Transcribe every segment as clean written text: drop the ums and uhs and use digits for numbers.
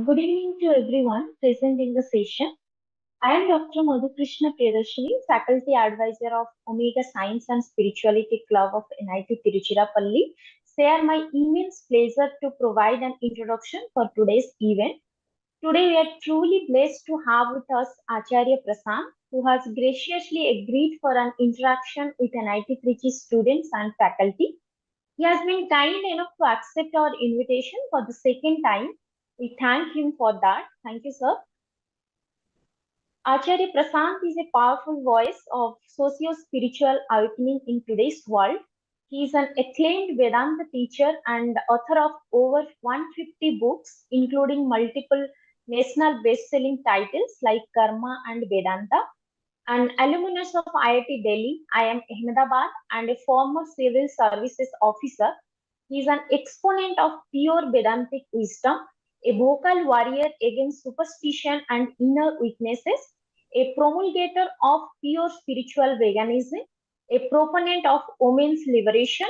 Good evening to everyone present in the session. I am Dr. Madhukrishna Priyadarshini, Faculty Advisor of Omega Science and Spirituality Club of NIT Tiruchirappalli. Share my immense pleasure to provide an introduction for today's event. Today we are truly blessed to have with us Acharya Prashant, who has graciously agreed for an interaction with NIT Trichy students and faculty. He has been kind enough to accept our invitation for the second time. We thank him for that. Thank you, sir. Acharya Prashant is a powerful voice of socio-spiritual awakening in today's world. He is an acclaimed Vedanta teacher and author of over 150 books, including multiple national best-selling titles like Karma and Vedanta. An alumnus of IIT Delhi, IIM Ahmedabad, and a former civil services officer, he is an exponent of pure Vedantic wisdom, a vocal warrior against superstition and inner weaknesses, a promulgator of pure spiritual veganism, a proponent of women's liberation,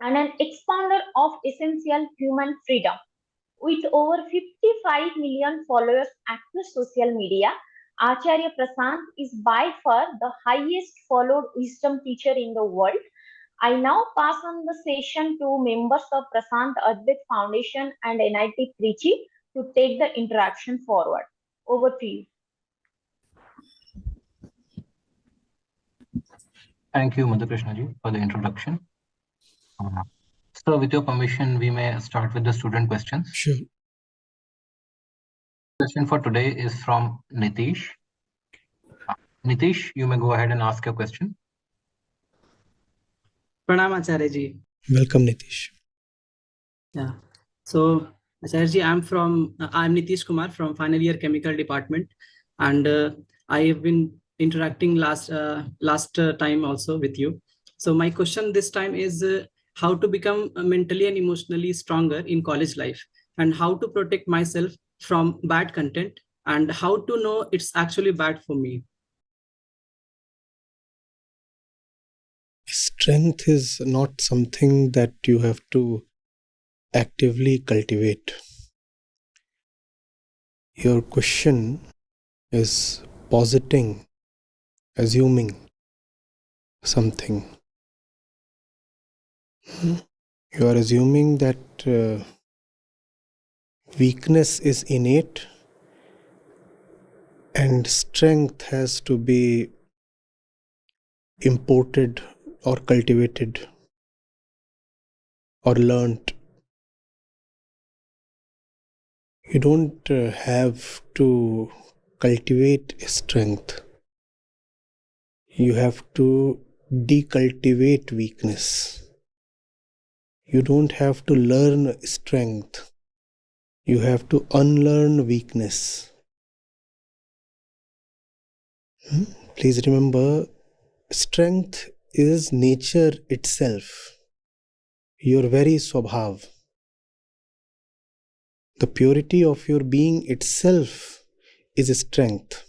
and an expounder of essential human freedom. With over 55 million followers across social media, Acharya Prashant is by far the highest followed wisdom teacher in the world. I now pass on the session to members of Prashant Advait Foundation and NIT Trichy to take the interaction forward. Over to you. Thank you, Madhukrishna ji, for the introduction. So, with your permission, we may start with the student questions. Sure. Question for today is from Nitish. Nitish, you may go ahead and ask your question. Pranam Acharya ji. Welcome, Nitish. Yeah. So Acharya ji, I'm Nitish Kumar from final year chemical department, and I have been interacting last time also with you. So my question this time is how to become mentally and emotionally stronger in college life, and how to protect myself from bad content, and how to know it's actually bad for me. Strength is not something that you have to actively cultivate. Your question is positing, assuming something. You are assuming that weakness is innate and strength has to be imported or cultivated or learnt. You don't have to cultivate strength. You have to decultivate weakness. You don't have to learn strength. You have to unlearn weakness. Please remember, strength is nature itself, your very swabhav. The purity of your being itself is strength.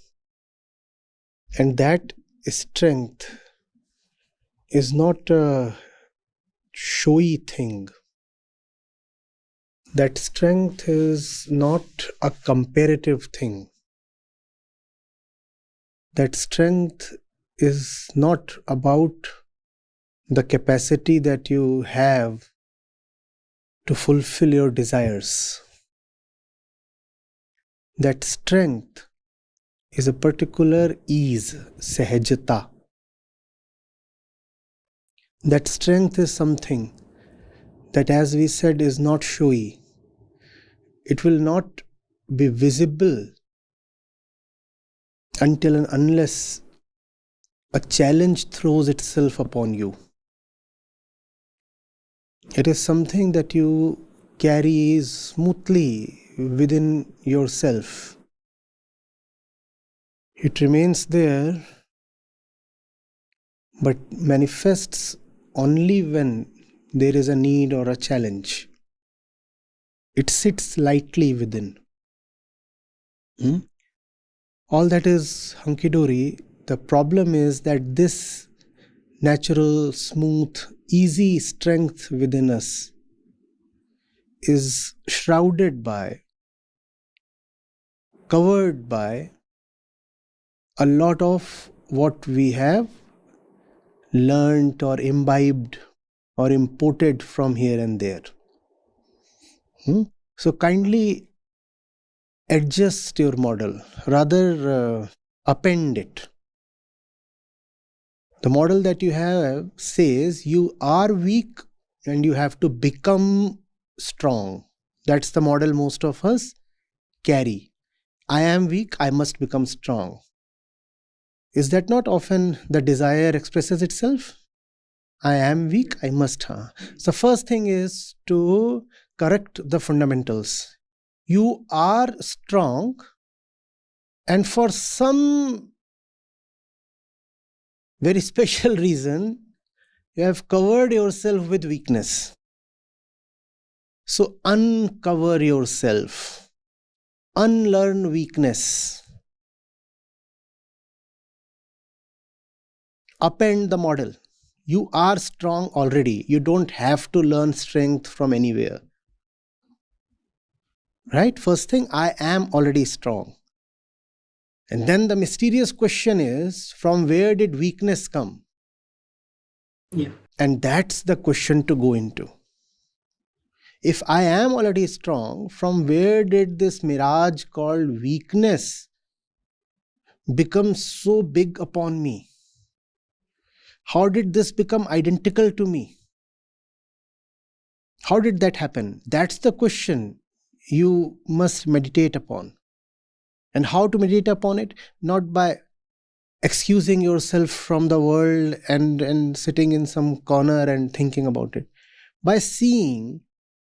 And that strength is not a showy thing. That strength is not a comparative thing. That strength is not about the capacity that you have to fulfill your desires. That strength is a particular ease, sahajata. That strength is something that, as we said, is not showy. It will not be visible until and unless a challenge throws itself upon you. It is something that you carry smoothly within yourself. It remains there, but manifests only when there is a need or a challenge. It sits lightly within. All that is hunky-dory. The problem is that this natural, smooth, easy strength within us is shrouded by covered by a lot of what we have learnt or imbibed or imported from here and there. So kindly adjust your model, rather append it. The model that you have says you are weak and you have to become strong. That's the model most of us carry. I am weak, I must become strong. Is that not often the desire expresses itself? I am weak, I must. So first thing is to correct the fundamentals. You are strong, and for some very special reason, you have covered yourself with weakness. So uncover yourself. Unlearn weakness. Append the model. You are strong already. You don't have to learn strength from anywhere. Right? First thing, I am already strong. And then the mysterious question is, from where did weakness come? Yeah. And that's the question to go into. If I am already strong, from where did this mirage called weakness become so big upon me? How did this become identical to me? How did that happen? That's the question you must meditate upon. And how to meditate upon it? Not by excusing yourself from the world and sitting in some corner and thinking about it. By seeing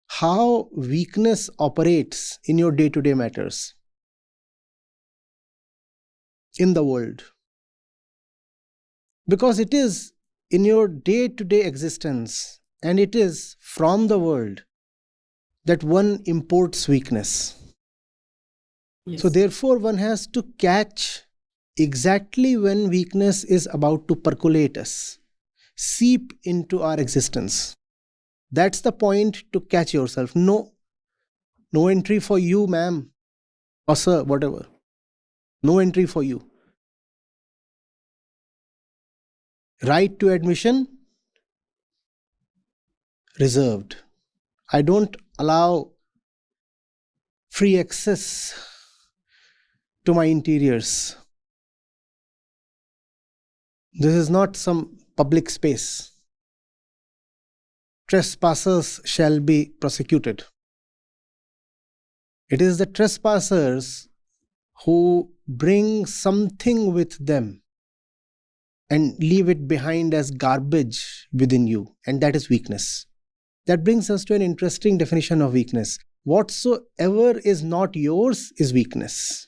how weakness operates in your day-to-day matters, in the world. Because it is in your day-to-day existence and it is from the world that one imports weakness. Yes. So therefore one has to catch exactly when weakness is about to percolate us, seep into our existence. That's the point to catch yourself. No entry for you, ma'am, or sir, whatever. No entry for you. Right to admission, reserved. I don't allow free access to my interiors. This is not some public space. Trespassers shall be prosecuted. It is the trespassers who bring something with them and leave it behind as garbage within you, and that is weakness. That brings us to an interesting definition of weakness. Whatsoever is not yours is weakness.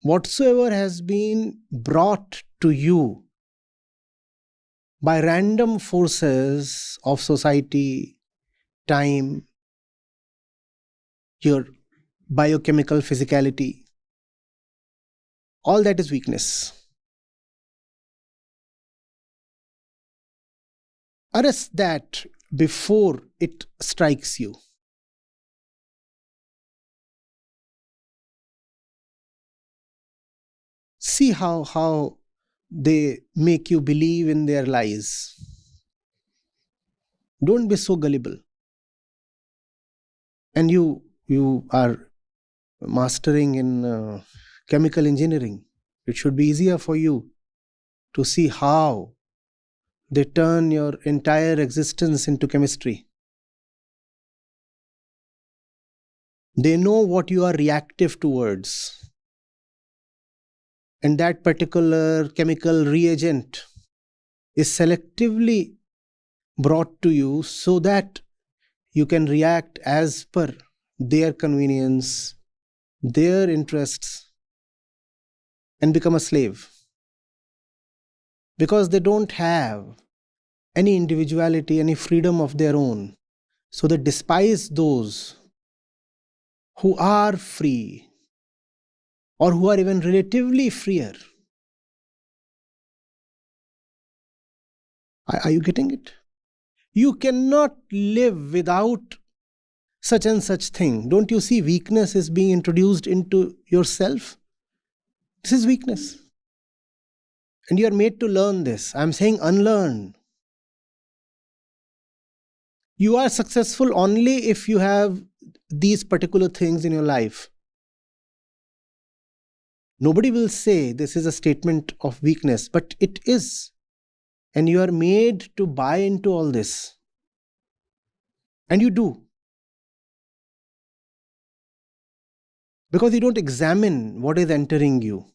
Whatsoever has been brought to you by random forces of society, time, your biochemical physicality, all that is weakness. Arrest that before it strikes you. See how they make you believe in their lies. Don't be so gullible. And you are mastering in chemical engineering. It should be easier for you to see how they turn your entire existence into chemistry. They know what you are reactive towards. And that particular chemical reagent is selectively brought to you so that you can react as per their convenience, their interests, and become a slave. Because they don't have any individuality, any freedom of their own. So they despise those who are free or who are even relatively freer. Are you getting it? You cannot live without such and such thing. Don't you see weakness is being introduced into yourself? This is weakness. And you are made to learn this. I'm saying unlearn. You are successful only if you have these particular things in your life. Nobody will say this is a statement of weakness, but it is. And you are made to buy into all this. And you do. Because you don't examine what is entering you.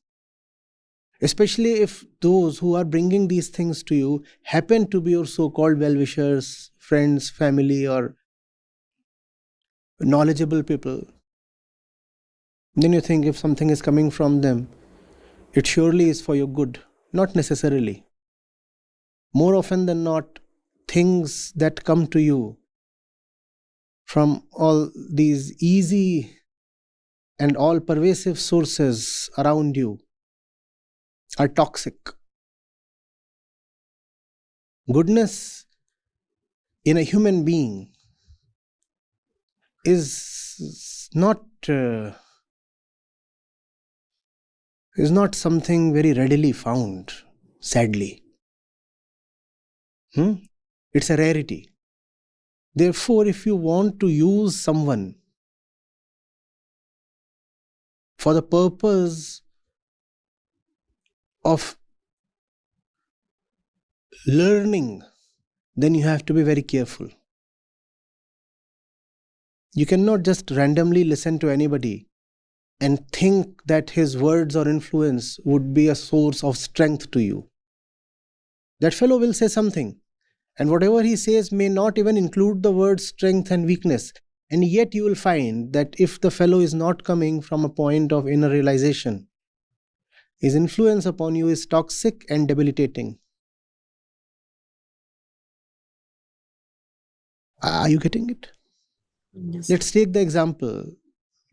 Especially if those who are bringing these things to you happen to be your so-called well-wishers, friends, family, or knowledgeable people. Then you think if something is coming from them, it surely is for your good. Not necessarily. More often than not, things that come to you from all these easy and all pervasive sources around you are toxic. Goodness in a human being is not something very readily found, sadly. It's a rarity. Therefore, if you want to use someone for the purpose of learning, then you have to be very careful. You cannot just randomly listen to anybody and think that his words or influence would be a source of strength to you. That fellow will say something, and whatever he says may not even include the words strength and weakness. And yet you will find that if the fellow is not coming from a point of inner realization, his influence upon you is toxic and debilitating. Are you getting it? Yes. Let's take the example,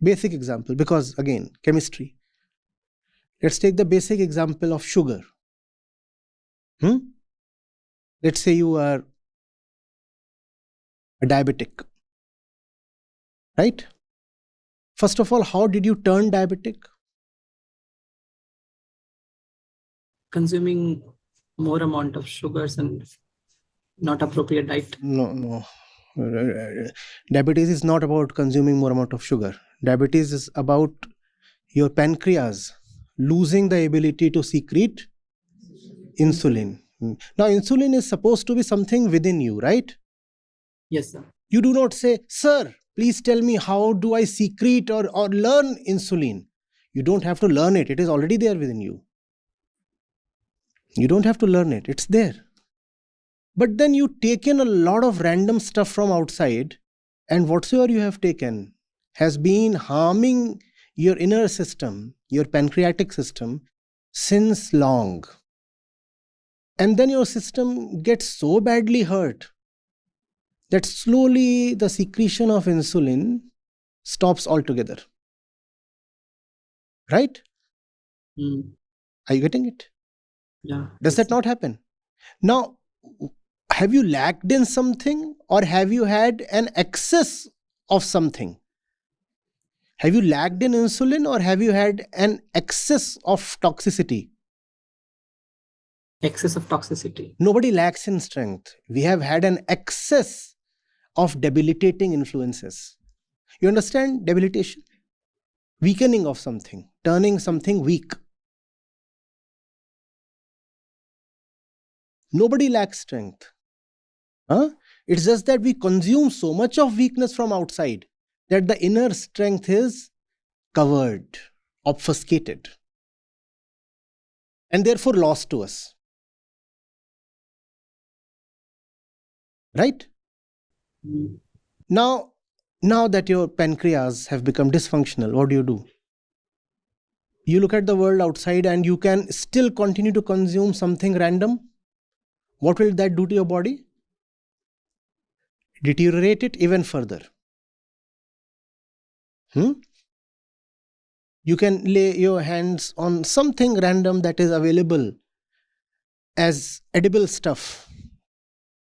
basic example, because again, chemistry. Let's take the basic example of sugar. Let's say you are a diabetic, right? First of all, how did you turn diabetic? Consuming more amount of sugars and not appropriate diet. No. Diabetes is not about consuming more amount of sugar. Diabetes is about your pancreas losing the ability to secrete insulin. Now, insulin is supposed to be something within you, right? Yes, sir. You do not say, sir, please tell me how do I secrete or learn insulin. You don't have to learn it. It is already there within you. You don't have to learn it. It's there. But then you take in a lot of random stuff from outside, and whatsoever you have taken has been harming your inner system, your pancreatic system, since long. And then your system gets so badly hurt that slowly the secretion of insulin stops altogether. Right? Are you getting it? Yeah. Does that not happen? Now, have you lacked in something, or have you had an excess of something? Have you lacked in insulin, or have you had an excess of toxicity? Excess of toxicity. Nobody lacks in strength. We have had an excess of debilitating influences. You understand debilitation? Weakening of something, turning something weak. Nobody lacks strength. It's just that we consume so much of weakness from outside that the inner strength is covered, obfuscated, and therefore lost to us. Right? Now that your pancreas have become dysfunctional, what do? You look at the world outside and you can still continue to consume something random. What will that do to your body? Deteriorate it even further. You can lay your hands on something random that is available as edible stuff,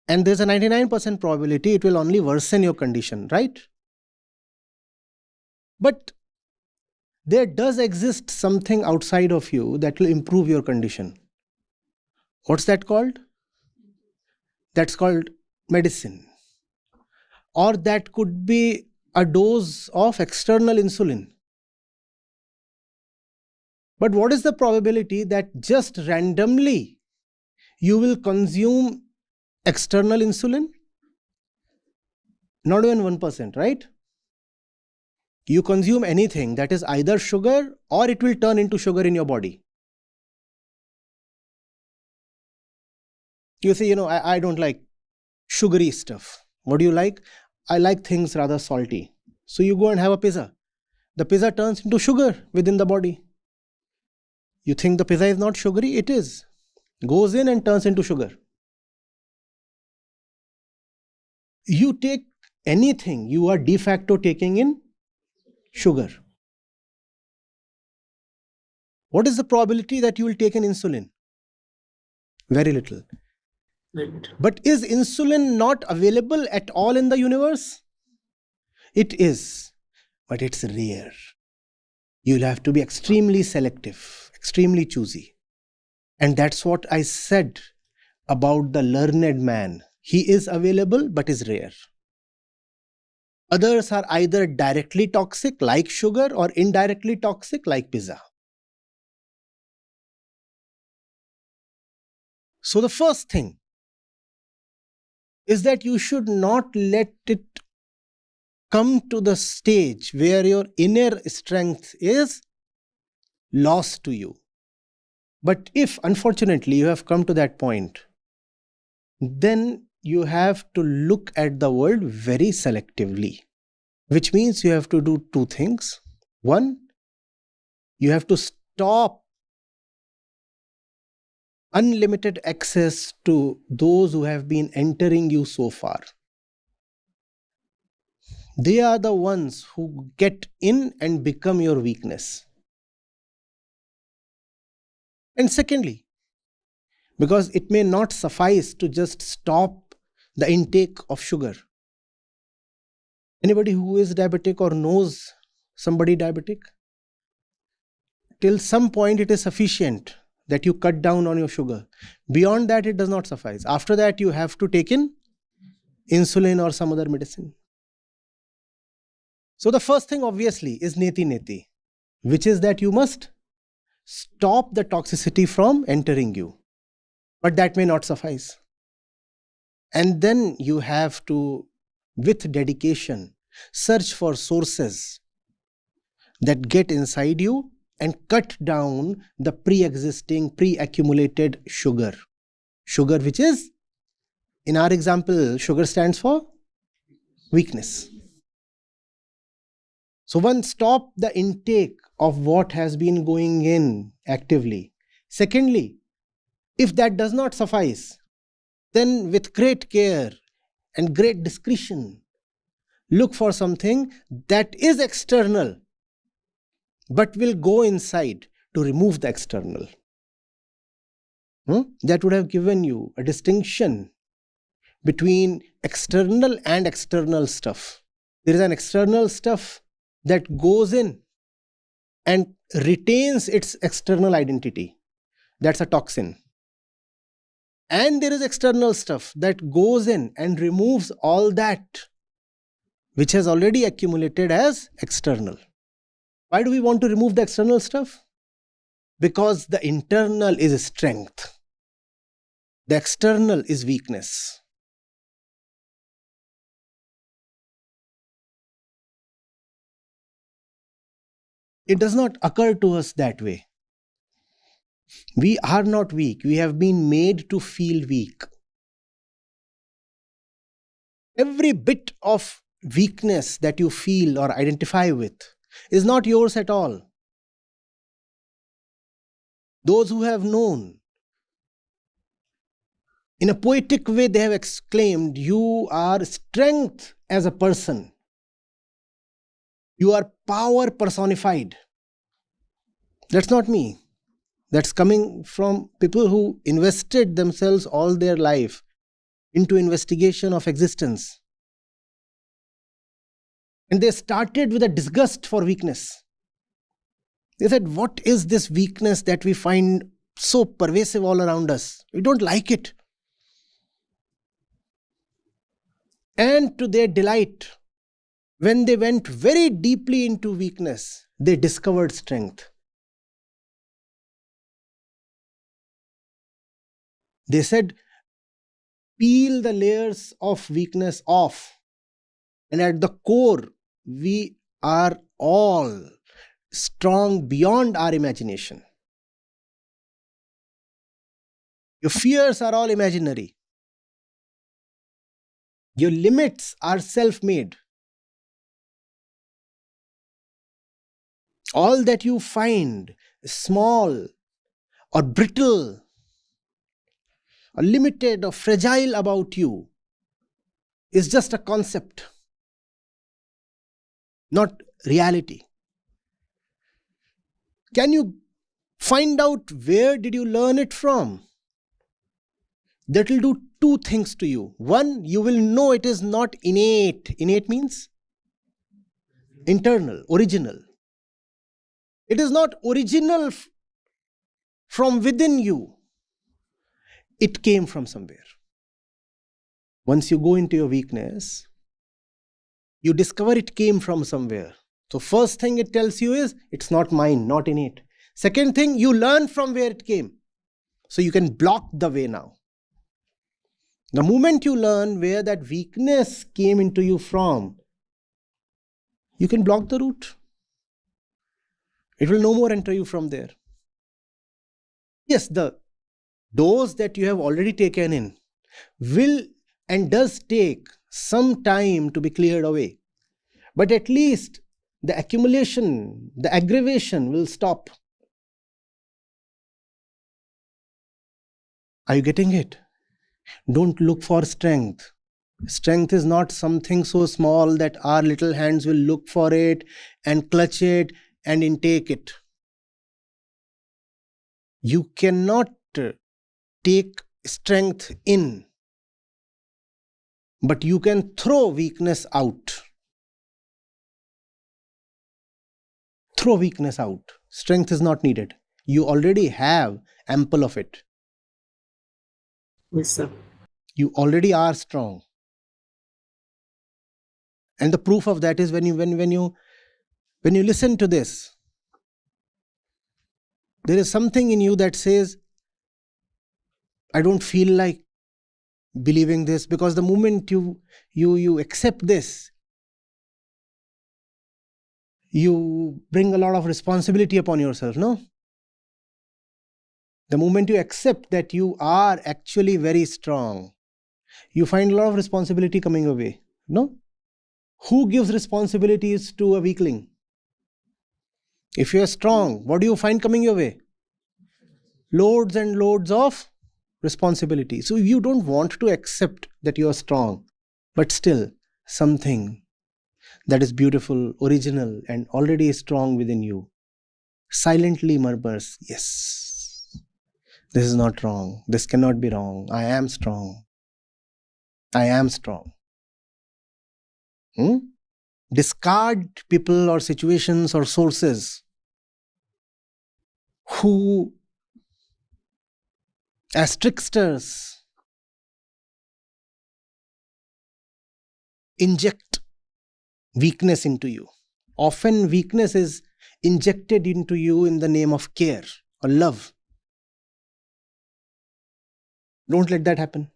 and there's a 99% probability it will only worsen your condition, right? But there does exist something outside of you that will improve your condition. What's that called? That's called medicine. Or that could be a dose of external insulin. But what is the probability that just randomly you will consume external insulin? Not even 1%, right? You consume anything that is either sugar or it will turn into sugar in your body. You say, I don't like sugary stuff. What do you like? I like things rather salty. So you go and have a pizza. The pizza turns into sugar within the body. You think the pizza is not sugary? It is. Goes in and turns into sugar. You take anything, you are de facto taking in sugar. What is the probability that you will take an insulin? Very little. Right. But is insulin not available at all in the universe? It is, but it's rare. You'll have to be extremely selective, extremely choosy. And that's what I said about the learned man. He is available, but is rare. Others are either directly toxic, like sugar, or indirectly toxic, like pizza. So the first thing is that you should not let it come to the stage where your inner strength is lost to you. But if, unfortunately, you have come to that point, then you have to look at the world very selectively, which means you have to do two things. One, you have to stop unlimited access to those who have been entering you so far. They are the ones who get in and become your weakness. And secondly, because it may not suffice to just stop the intake of sugar. Anybody who is diabetic or knows somebody diabetic, till some point it is sufficient that you cut down on your sugar. Beyond that, it does not suffice. After that, you have to take in insulin or some other medicine. So the first thing obviously is neti, which is that you must stop the toxicity from entering you. But that may not suffice. And then you have to, with dedication, search for sources that get inside you and cut down the pre-existing, pre-accumulated sugar. Sugar, which is, in our example, sugar stands for weakness. So one, stop the intake of what has been going in actively. Secondly, if that does not suffice, then with great care and great discretion, look for something that is external, but will go inside to remove the external. That would have given you a distinction between external and external stuff. There is an external stuff that goes in and retains its external identity. That's a toxin. And there is external stuff that goes in and removes all that which has already accumulated as external. Why do we want to remove the external stuff? Because the internal is strength. The external is weakness. It does not occur to us that way. We are not weak. We have been made to feel weak. Every bit of weakness that you feel or identify with is not yours at all. Those who have known, in a poetic way, they have exclaimed, "You are strength as a person. You are power personified." That's not me. That's coming from people who invested themselves all their life into investigation of existence. And they started with a disgust for weakness. They said, what is this weakness that we find so pervasive all around us? We don't like it. And to their delight, when they went very deeply into weakness, they discovered strength. They said, peel the layers of weakness off. And at the core, we are all strong beyond our imagination. Your fears are all imaginary. Your limits are self-made. All that you find small or brittle or limited or fragile about you is just a concept, not reality. Can you find out where did you learn it from? That will do two things to you. One, you will know it is not innate. Innate means internal, original. It is not original from within you. It came from somewhere. Once you go into your weakness, you discover it came from somewhere. So first thing it tells you is, it's not mine, not innate. Second thing, you learn from where it came. So you can block the way now. The moment you learn where that weakness came into you from, you can block the route. It will no more enter you from there. Yes, the dose that you have already taken in will and does take some time to be cleared away. But at least the accumulation, the aggravation will stop. Are you getting it? Don't look for strength. Strength is not something so small that our little hands will look for it and clutch it and intake it. You cannot take strength in, but you can throw weakness out. Throw weakness out. Strength is not needed. You already have ample of it. Yes, sir. You already are strong. And the proof of that is when you listen to this, there is something in you that says, I don't feel like believing this, because the moment you accept this, you bring a lot of responsibility upon yourself, no? The moment you accept that you are actually very strong, you find a lot of responsibility coming your way, no? Who gives responsibilities to a weakling? If you are strong, what do you find coming your way? Loads and loads of responsibility. So you don't want to accept that you are strong, but still something that is beautiful, original, and already strong within you silently murmurs, yes, this is not wrong. This cannot be wrong. I am strong. I am strong. Discard people or situations or sources who, as tricksters, inject weakness into you. Often weakness is injected into you in the name of care or love. Don't let that happen.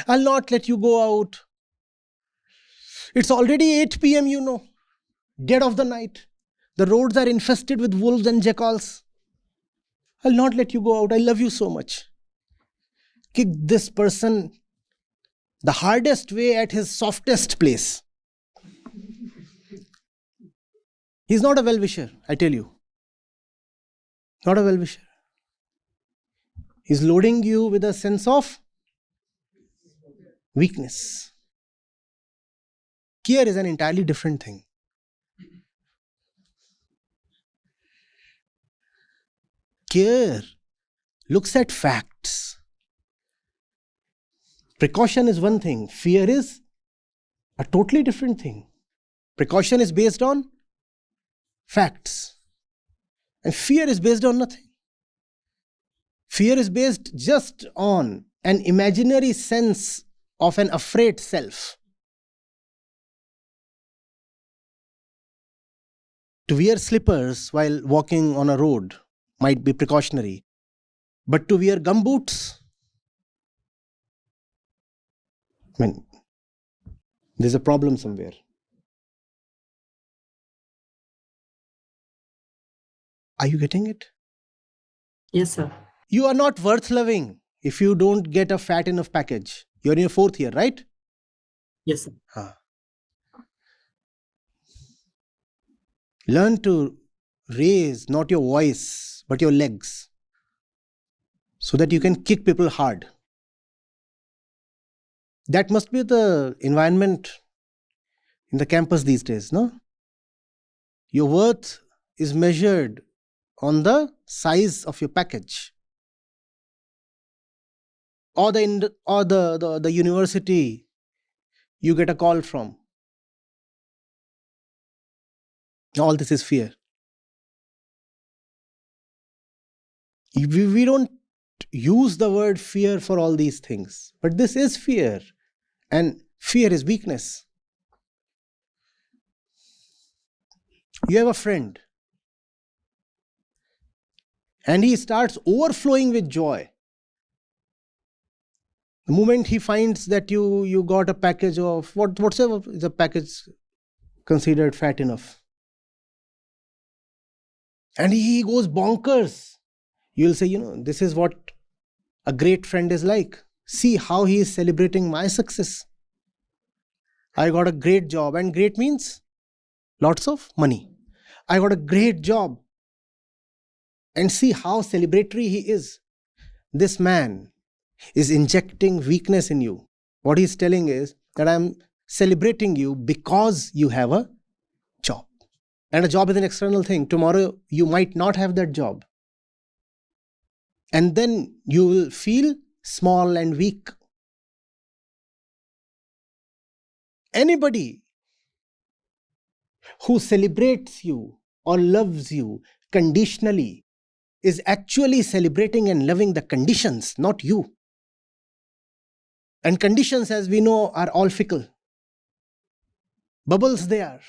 I'll not let you go out. It's already 8 p.m, you know. Dead of the night. The roads are infested with wolves and jackals. I'll not let you go out. I love you so much. Kick this person the hardest way at his softest place. He's not a well-wisher, I tell you. Not a well-wisher. He's loading you with a sense of weakness. Care is an entirely different thing. Care looks at facts. Precaution is one thing. Fear is A totally different thing. Precaution is based on facts. And fear is based on nothing. Fear is based just on an imaginary sense of an afraid self. To wear slippers while walking on a road might be precautionary, but to wear gumboots, there's a problem somewhere. Are you getting it? Yes, sir. You are not worth loving if you don't get a fat enough package. You're in your 4th year, right? Yes, sir. Learn to raise not your voice, but your legs, so that you can kick people hard. That must be the environment in the campus these days, no? Your worth is measured on the size of your package. Or the university you get a call from. All this is fear. We don't use the word fear for all these things, but this is fear, and fear is weakness. You have a friend, and he starts overflowing with joy. The moment he finds that you got a package of whatever is a package considered fat enough, and he goes bonkers. You'll say, this is what a great friend is like. See how he is celebrating my success. I got a great job, and great means lots of money. I got a great job, and see how celebratory he is. This man is injecting weakness in you. What he's telling is that I'm celebrating you because you have a job. And a job is an external thing. Tomorrow you might not have that job. And then you will feel small and weak. Anybody who celebrates you or loves you conditionally is actually celebrating and loving the conditions, not you. And conditions, as we know, are all fickle. Bubbles they are.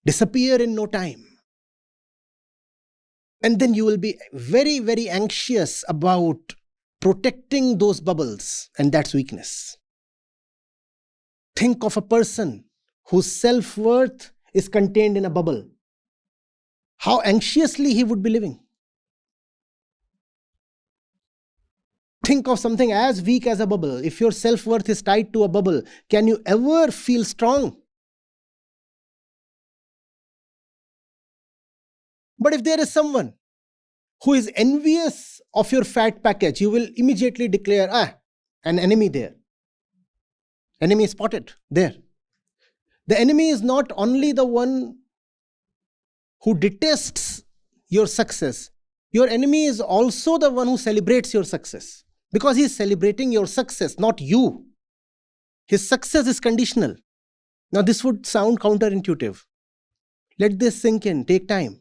Disappear in no time. And then you will be very, very anxious about protecting those bubbles, and that's weakness. Think of a person whose self-worth is contained in a bubble. How anxiously he would be living. Think of something as weak as a bubble. If your self-worth is tied to a bubble, can you ever feel strong? But if there is someone who is envious of your fat package, you will immediately declare, an enemy there. Enemy spotted there. The enemy is not only the one who detests your success. Your enemy is also the one who celebrates your success. Because he is celebrating your success, not you. His success is conditional. Now this would sound counterintuitive. Let this sink in, take time.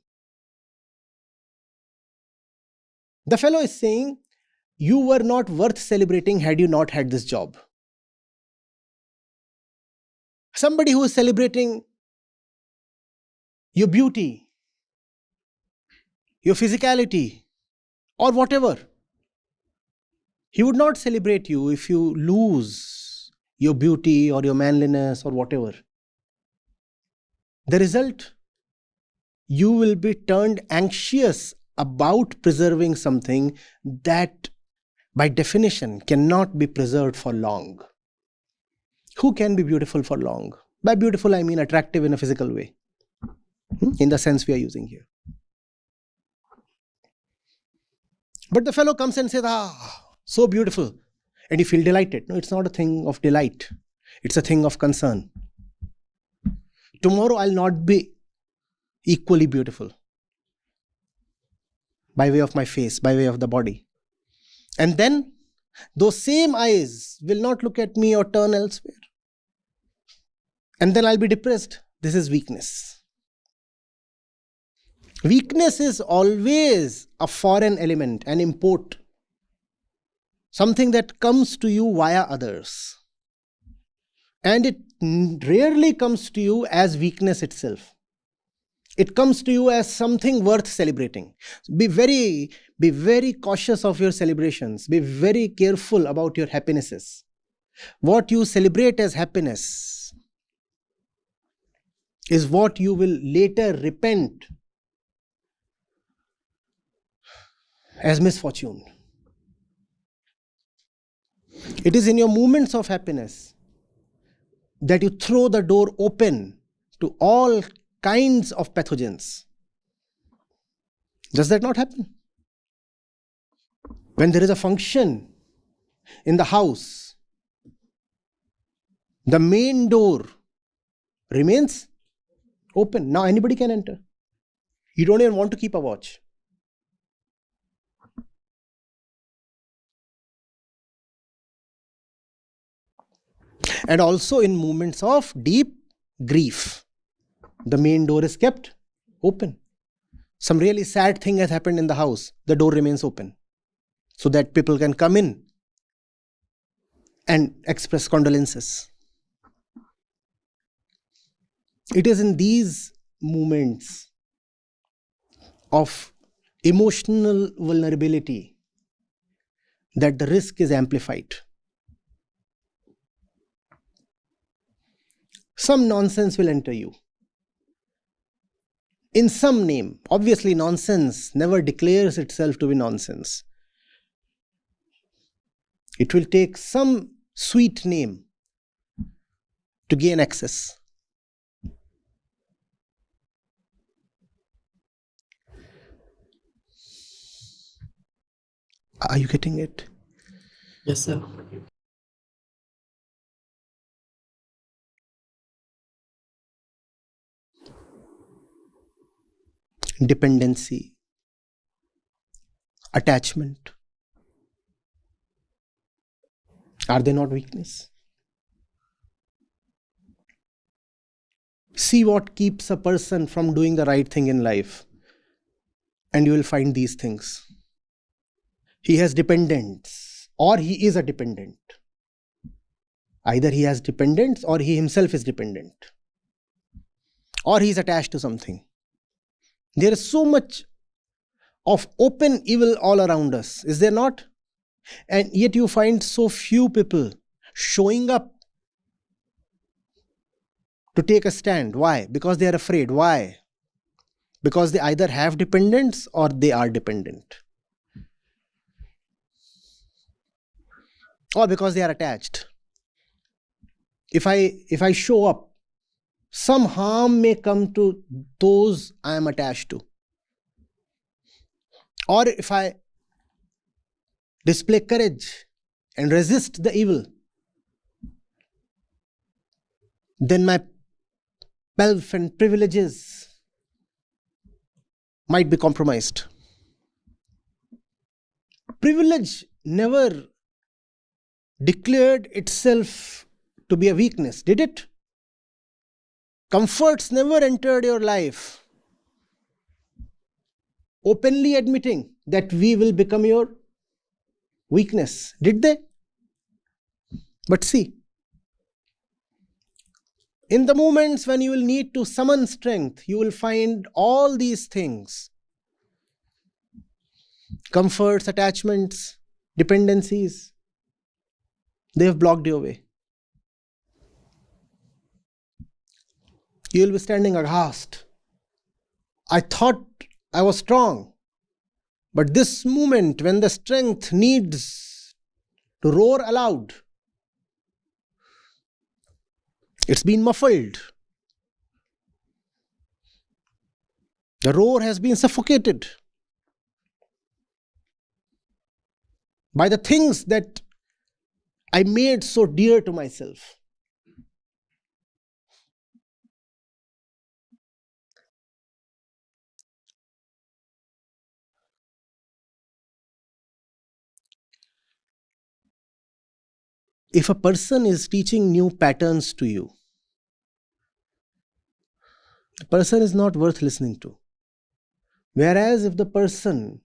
The fellow is saying, you were not worth celebrating had you not had this job. Somebody who is celebrating your beauty, your physicality, or whatever, he would not celebrate you if you lose your beauty or your manliness or whatever. The result, you will be turned anxious about preserving something that by definition cannot be preserved for long. Who can be beautiful for long? By beautiful I mean attractive in a physical way, in the sense we are using here. But the fellow comes and says, so beautiful, and you feel delighted. No, it's not a thing of delight. It's a thing of concern. Tomorrow I'll not be equally beautiful by way of my face, by way of the body. And then those same eyes will not look at me or turn elsewhere. and then I'll be depressed. This is weakness. Weakness is always a foreign element, an import, something that comes to you via others. And it rarely comes to you as weakness itself. It comes to you as something worth celebrating. Be very cautious of your celebrations. Be very careful about your happinesses. What you celebrate as happiness is what you will later repent as misfortune. It is in your moments of happiness that you throw the door open to all kinds of pathogens. Does that not happen? When there is a function in the house, the main door remains open. Now anybody can enter. You don't even want to keep a watch. And also in moments of deep grief, the main door is kept open. Some really sad thing has happened in the house, the door remains open so that people can come in and express condolences. It is in these moments of emotional vulnerability that the risk is amplified. Some nonsense will enter you. In some name. Obviously, nonsense never declares itself to be nonsense. It will take some sweet name to gain access. Are you getting it? Yes, sir. Dependency, attachment. Are they not weakness? See what keeps a person from doing the right thing in life, and you will find these things. He has dependents, or he is a dependent. Either he has dependents, or he himself is dependent, or he is attached to something. There is so much of open evil all around us, is there not? And yet you find so few people showing up to take a stand. Why? Because they are afraid. Why? Because they either have dependents or they are dependent. Or because they are attached. If I show up, some harm may come to those I am attached to. Or if I display courage and resist the evil, then my pelf and privileges might be compromised. Privilege never declared itself to be a weakness, did it? Comforts never entered your life, openly admitting that we will become your weakness, did they? But see, in the moments when you will need to summon strength, you will find all these things. Comforts, attachments, dependencies, they have blocked your way. You will be standing aghast. I thought I was strong, but this moment when the strength needs to roar aloud, it's been muffled. The roar has been suffocated by the things that I made so dear to myself. If a person is teaching new patterns to you, the person is not worth listening to. Whereas if the person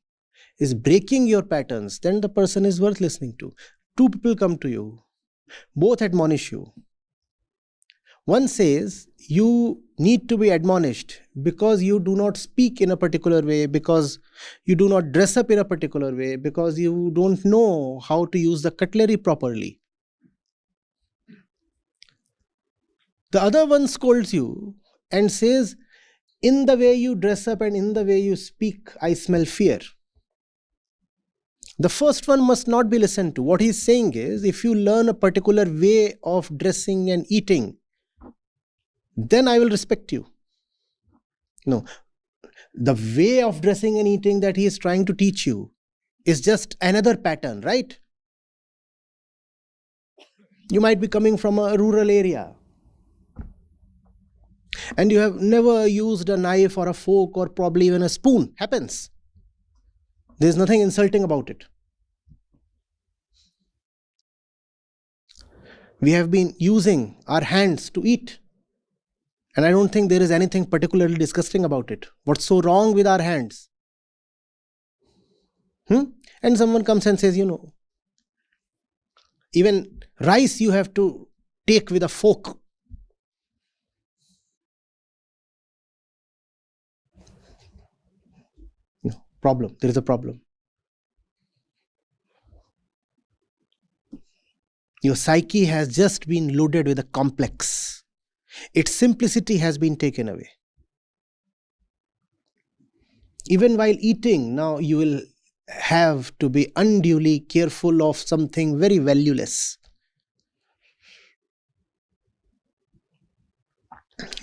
is breaking your patterns, then the person is worth listening to. Two people come to you, both admonish you. One says you need to be admonished because you do not speak in a particular way, because you do not dress up in a particular way, because you don't know how to use the cutlery properly. The other one scolds you and says, in the way you dress up and in the way you speak, I smell fear. The first one must not be listened to. What he's saying is, if you learn a particular way of dressing and eating, then I will respect you. No, the way of dressing and eating that he is trying to teach you is just another pattern, right? You might be coming from a rural area and you have never used a knife or a fork or probably even a spoon. Happens. There's nothing insulting about it. We have been using our hands to eat. And I don't think there is anything particularly disgusting about it. What's so wrong with our hands? And someone comes and says, even rice you have to take with a fork. Problem. There is a problem. Your psyche has just been loaded with a complex. Its simplicity has been taken away. Even while eating, now you will have to be unduly careful of something very valueless.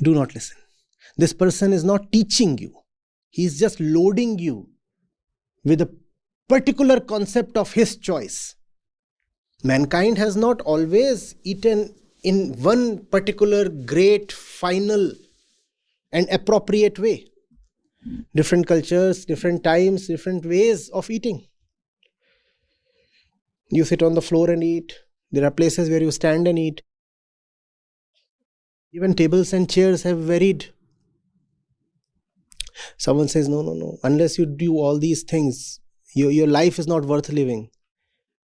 Do not listen. This person is not teaching you. He is just loading you with a particular concept of his choice. Mankind has not always eaten in one particular great, final and appropriate way. Different cultures, different times, different ways of eating. You sit on the floor and eat. There are places where you stand and eat. Even tables and chairs have varied. Someone says, no, unless you do all these things, your life is not worth living.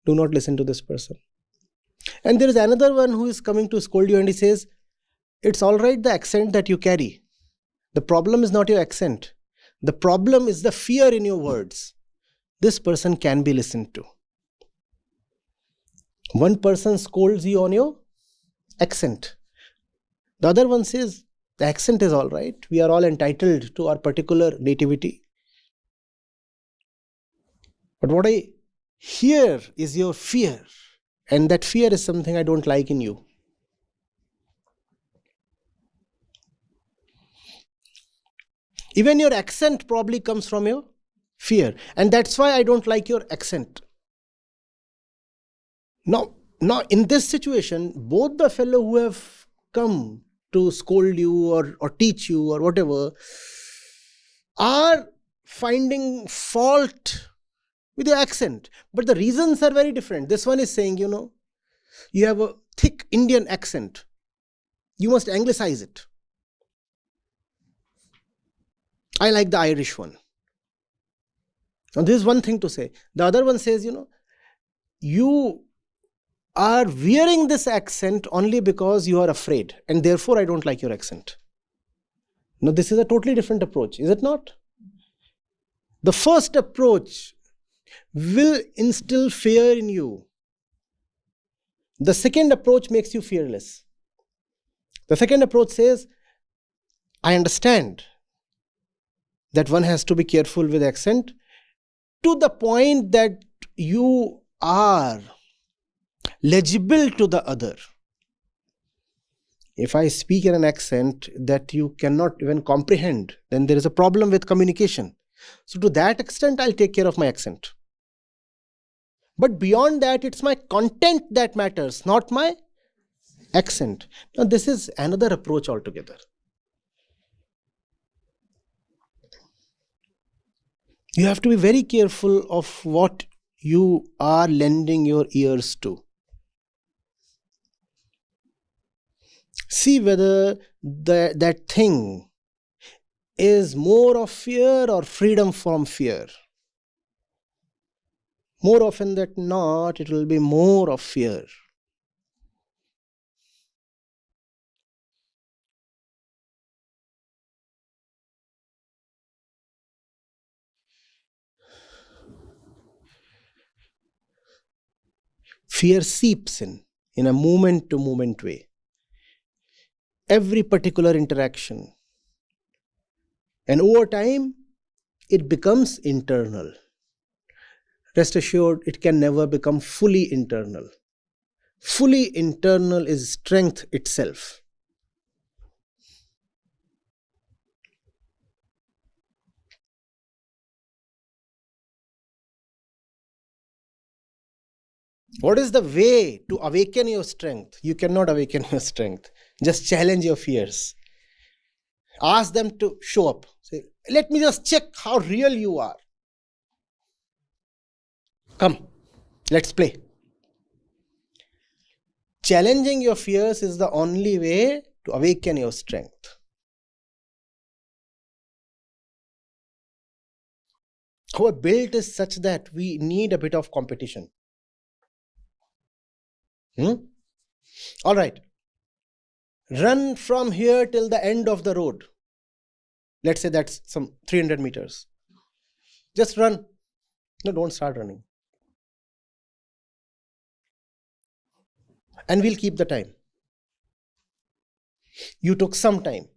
Do not listen to this person. And there is another one who is coming to scold you and he says, it's all right the accent that you carry. The problem is not your accent. The problem is the fear in your words. This person can be listened to. One person scolds you on your accent. The other one says, the accent is all right. We are all entitled to our particular nativity. But what I hear is your fear. And that fear is something I don't like in you. Even your accent probably comes from your fear. And that's why I don't like your accent. Now in this situation, both the fellow who have come to scold you or teach you or whatever are finding fault with your accent. But the reasons are very different. This one is saying, you have a thick Indian accent. You must anglicize it. I like the Irish one. Now this is one thing to say. The other one says, you are wearing this accent only because you are afraid, and therefore I don't like your accent. Now this is a totally different approach, is it not? The first approach will instill fear in you. The second approach makes you fearless. The second approach says, I understand that one has to be careful with accent to the point that you are legible to the other. If I speak in an accent that you cannot even comprehend, then there is a problem with communication. So to that extent, I'll take care of my accent. But beyond that, it's my content that matters, not my accent. Now this is another approach altogether. You have to be very careful of what you are lending your ears to. See whether that thing is more of fear or freedom from fear? More often than not, it will be more of fear. Fear seeps in a moment-to-moment way. Every particular interaction. And over time, it becomes internal. Rest assured, it can never become fully internal. Fully internal is strength itself. What is the way to awaken your strength? You cannot awaken your strength. Just challenge your fears. Ask them to show up. Say, let me just check how real you are. Come, let's play. Challenging your fears is the only way to awaken your strength. Our build is such that we need a bit of competition. All right. Run from here till the end of the road. Let's say that's some 300 meters. Just run. No, don't start running. And we'll keep the time. You took some time,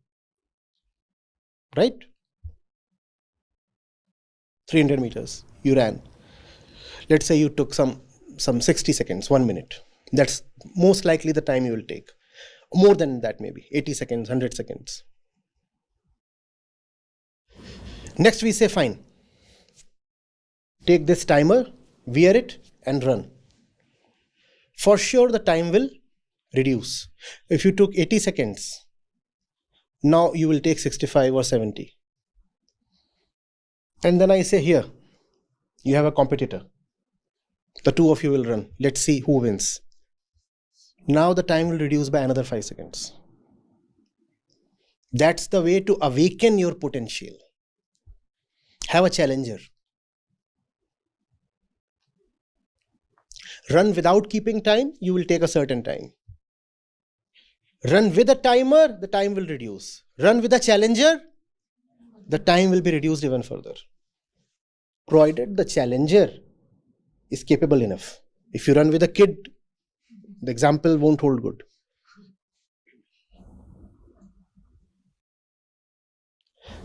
right? 300 meters, you ran. Let's say you took some 60 seconds, 1 minute. That's most likely the time you will take. More than that, maybe 80 seconds, 100 seconds. Next we say, fine. Take this timer, wear it and run. For sure the time will reduce. If you took 80 seconds, now you will take 65 or 70. And then I say, here, you have a competitor. The two of you will run. Let's see who wins. Now the time will reduce by another 5 seconds. That's the way to awaken your potential. Have a challenger. Run without keeping time, you will take a certain time. Run with a timer, the time will reduce. Run with a challenger, the time will be reduced even further. Provided the challenger is capable enough. If you run with a kid, the example won't hold good.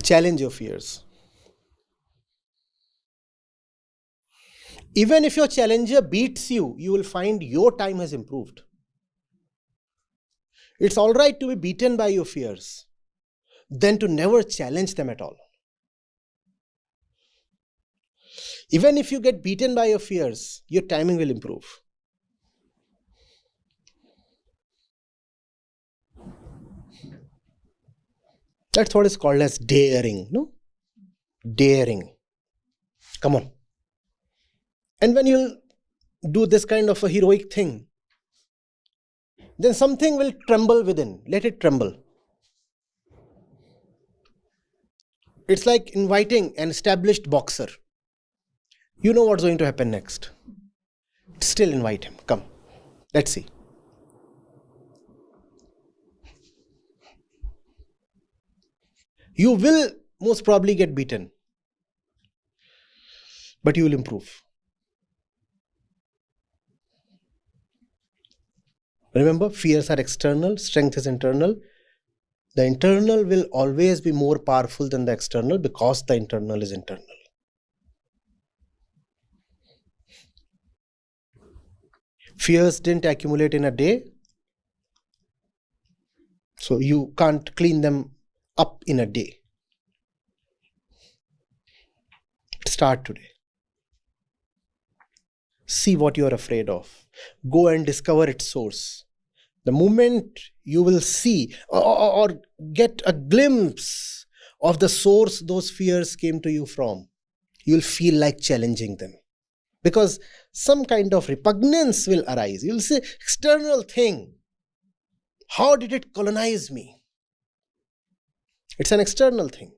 Challenge your fears. Even if your challenger beats you, you will find your time has improved. It's all right to be beaten by your fears than to never challenge them at all. Even if you get beaten by your fears, your timing will improve. That's what is called as daring, no? Daring. Come on. And when you do this kind of a heroic thing, then something will tremble within. Let it tremble. It's like inviting an established boxer. You know what's going to happen next. Still invite him. Come. Let's see. You will most probably get beaten, but you will improve. Remember, fears are external, strength is internal. The internal will always be more powerful than the external because the internal is internal. Fears didn't accumulate in a day, so you can't clean them up in a day. Start today. See what you are afraid of. Go and discover its source. The moment you will see or get a glimpse of the source those fears came to you from, you'll feel like challenging them. Because some kind of repugnance will arise. You'll say, external thing. How did it colonize me? It's an external thing.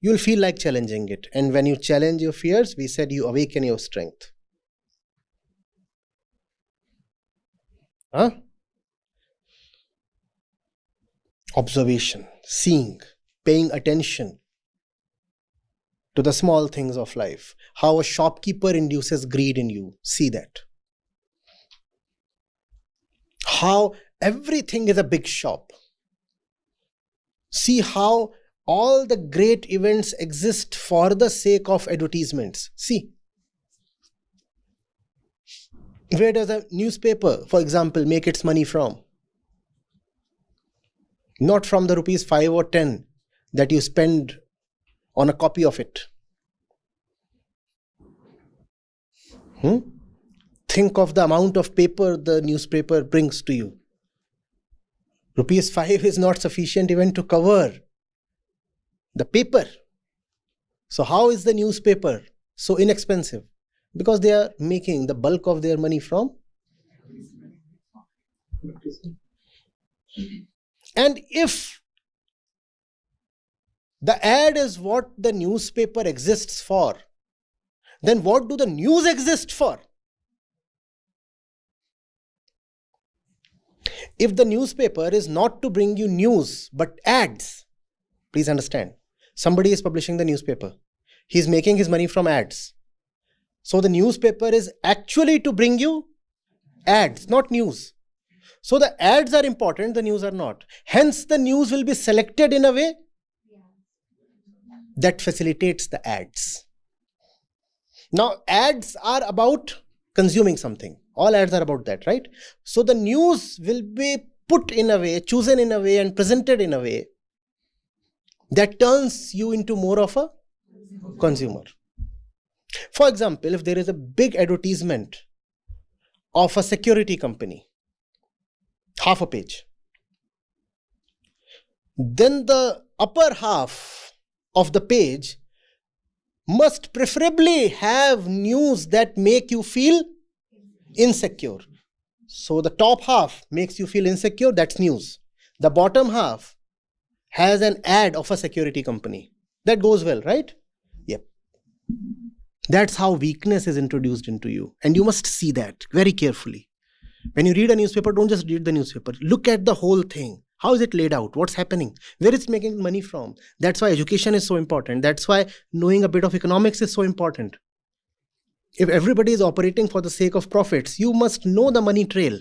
you'll feel like challenging it. And when you challenge your fears, we said you awaken your strength. Huh? Observation, seeing, paying attention to the small things of life. How a shopkeeper induces greed in you. See that. How everything is a big shop. See how all the great events exist for the sake of advertisements. See. Where does a newspaper, for example, make its money from? Not from the rupees 5 or 10 that you spend on a copy of it. Think of the amount of paper the newspaper brings to you. Rupees 5 is not sufficient even to cover the paper. So how is the newspaper so inexpensive? Because they are making the bulk of their money from. And if the ad is what the newspaper exists for, then what do the news exist for? If the newspaper is not to bring you news but ads, please understand, somebody is publishing the newspaper. He is making his money from ads. So the newspaper is actually to bring you ads, not news. So the ads are important, the news are not. Hence the news will be selected in a way that facilitates the ads. Now ads are about consuming something. All ads are about that, right? So the news will be put in a way, chosen in a way and presented in a way that turns you into more of a consumer. For example, if there is a big advertisement of a security company, half a page, then the upper half of the page must preferably have news that make you feel insecure. So the top half makes you feel insecure, that's news. The bottom half has an ad of a security company. That goes well, right? Yep. That's how weakness is introduced into you. And you must see that very carefully. When you read a newspaper, don't just read the newspaper. Look at the whole thing. How is it laid out? What's happening? Where it's making money from? That's why education is so important. That's why knowing a bit of economics is so important. If everybody is operating for the sake of profits, you must know the money trail.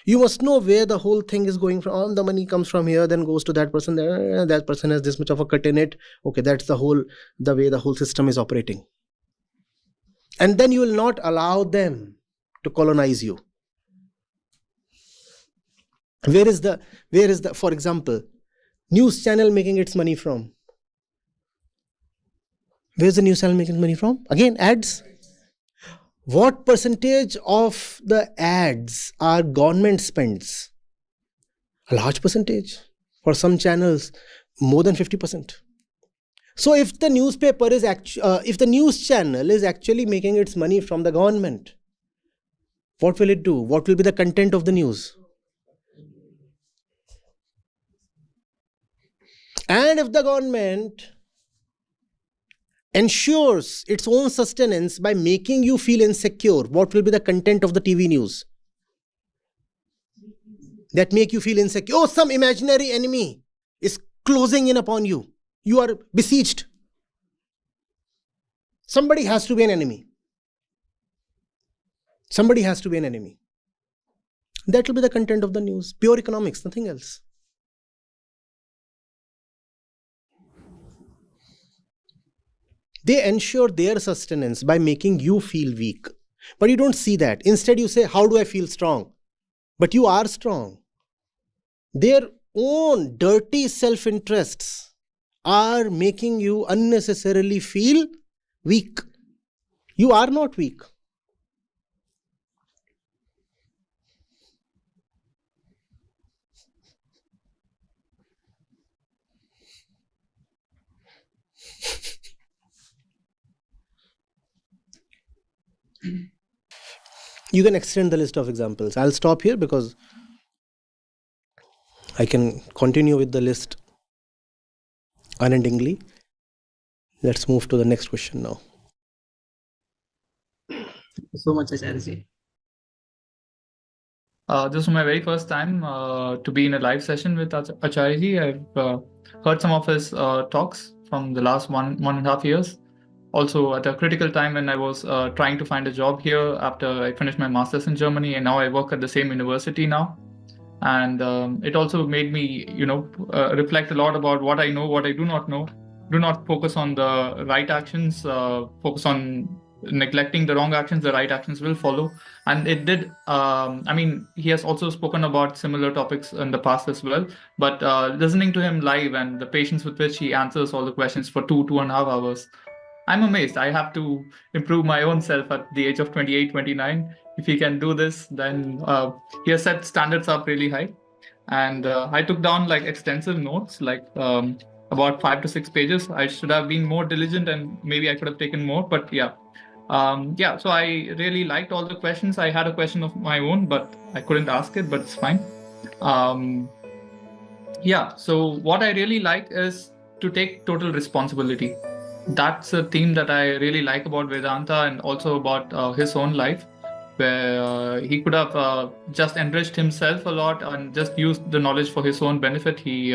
You must know where the whole thing is going from. The money comes from here, then goes to that person. That person has this much of a cut in it. Okay, that's the way the whole system is operating. And then you will not allow them to colonize you. Where is the, for example, news channel making its money from? Where's the news channel making money from? Again, ads. What percentage of the ads are government spends? A large percentage. For some channels, more than 50%. So if the newspaper is if the news channel is actually making its money from the government, what will it do? What will be the content of the news? And if the government ensures its own sustenance by making you feel insecure, what will be the content of the TV news? That make you feel insecure. Oh, some imaginary enemy is closing in upon you. You are besieged. Somebody has to be an enemy. Somebody has to be an enemy. That will be the content of the news. Pure economics, nothing else. They ensure their sustenance by making you feel weak. But you don't see that. Instead you say, how do I feel strong? But you are strong. Their own dirty self-interests are making you unnecessarily feel weak. You are not weak. You can extend the list of examples. I'll stop here because I can continue with the list unendingly. Let's move to the next question now. Thank you so much, Acharya. This is my very first time to be in a live session with Acharya. I've heard some of his talks from the last one and a half years. Also at a critical time when I was trying to find a job here after I finished my master's in Germany, and now I work at the same university now. And it also made me, reflect a lot about what I know, what I do not know. Do not focus on the right actions, focus on neglecting the wrong actions. The right actions will follow. And it did, he has also spoken about similar topics in the past as well, but listening to him live and the patience with which he answers all the questions for 2.5 hours, I'm amazed. I have to improve my own self at the age of 28, 29. If he can do this, then he has set standards up really high. And I took down like extensive notes, like about 5 to 6 pages. I should have been more diligent and maybe I could have taken more, but yeah. So I really liked all the questions. I had a question of my own, but I couldn't ask it, but it's fine. So what I really like is to take total responsibility. That's a theme that I really like about Vedanta and also about his own life, where he could have just enriched himself a lot and just used the knowledge for his own benefit. He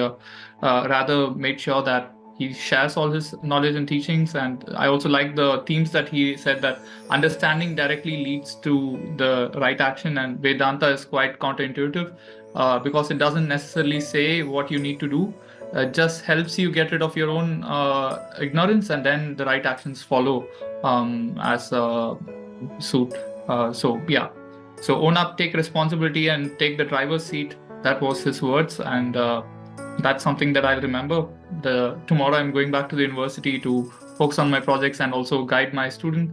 rather made sure that he shares all his knowledge and teachings. And I also like the themes that he said, that understanding directly leads to the right action, and Vedanta is quite counterintuitive because it doesn't necessarily say what you need to do. It just helps you get rid of your own ignorance, and then the right actions follow as suit. So own up, take responsibility, and take the driver's seat. That was his words, and that's something that I'll remember. Tomorrow I'm going back to the university to focus on my projects and also guide my student.